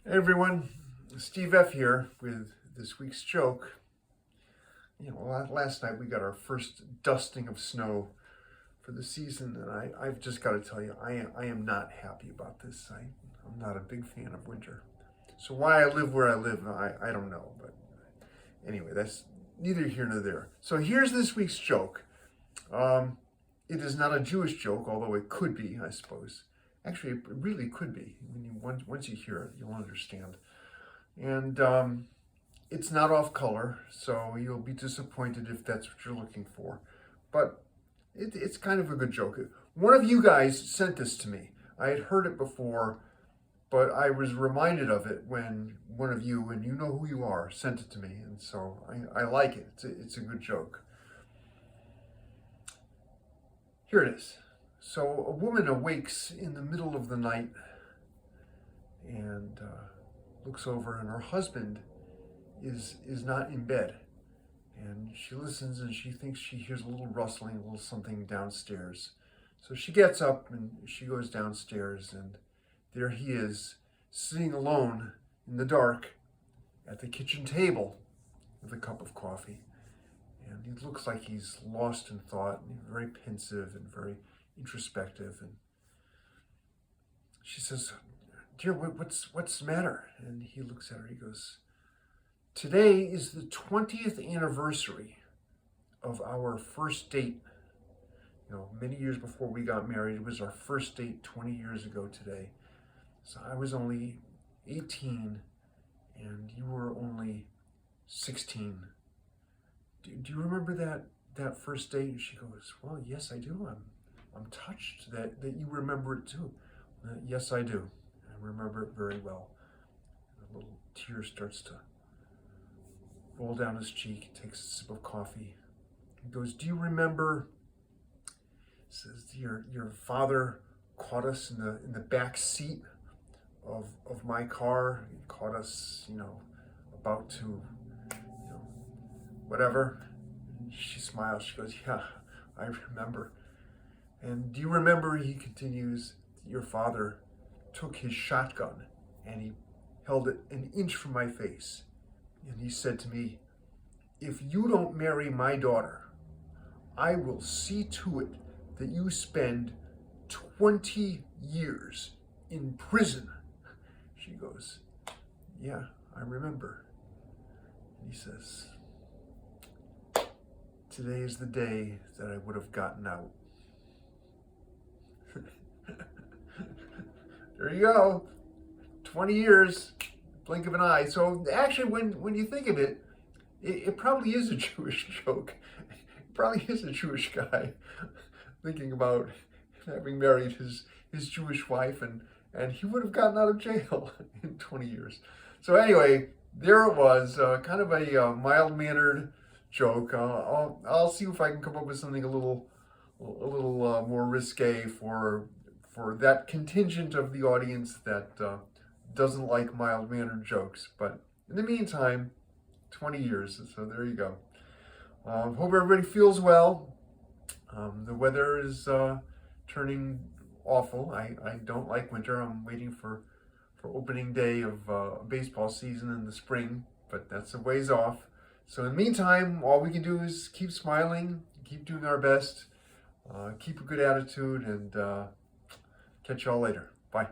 Hey everyone, Steve F here with this week's joke. Last night we got our first dusting of snow for the season, and I've just got to tell you, I am not happy about this. I'm not a big fan of winter. So why I live where I live, I don't know. But anyway, that's neither here nor there. So here's this week's joke. It is not a Jewish joke, although it could be, I suppose. Actually, it really could be. Once you hear it, you'll understand. And it's not off color, so you'll be disappointed if that's what you're looking for. But it's kind of a good joke. One of you guys sent this to me. I had heard it before, but I was reminded of it when one of you, and you know who you are, sent it to me. And so I like it. It's a good joke. Here it is. So a woman awakes in the middle of the night and looks over, and her husband is not in bed. And she listens, and she thinks she hears a little rustling, a little something downstairs. So she gets up and she goes downstairs, and there he is, sitting alone in the dark at the kitchen table with a cup of coffee. And he looks like he's lost in thought, and very pensive and very introspective. And she says, "Dear, what's the matter?" And he looks at her, he goes, "Today is the 20th anniversary of our first date. Many years before we got married, it was our first date 20 years ago today. So I was only 18 and you were only 16. Do you remember that first date?" And she goes, "Well, yes, I do. I'm touched that you remember it too." "Yes, I do. I remember it very well." And a little tear starts to roll down his cheek. He takes a sip of coffee. He goes, "Do you remember," says, your father caught us in the back seat of my car. He caught us, about to, whatever." And she smiles. She goes, "Yeah, I remember. And do you remember," he continues, "your father took his shotgun and he held it an inch from my face. And he said to me, 'If you don't marry my daughter, I will see to it that you spend 20 years in prison.'" She goes, "Yeah, I remember." And he says, "Today is the day that I would have gotten out." There you go. 20 years, blink of an eye. So actually, when you think of it, it probably is a Jewish joke. It probably is a Jewish guy thinking about having married his Jewish wife, and he would have gotten out of jail in 20 years. So anyway, there it was, kind of a mild-mannered joke. I'll see if I can come up with something a little more risque for that contingent of the audience that doesn't like mild-mannered jokes. But in the meantime, 20 years, so there you go. Hope everybody feels well. The weather is turning awful. I don't like winter. I'm waiting for opening day of baseball season in the spring, but that's a ways off. So in the meantime, all we can do is keep smiling, keep doing our best, keep a good attitude, and catch y'all later. Bye.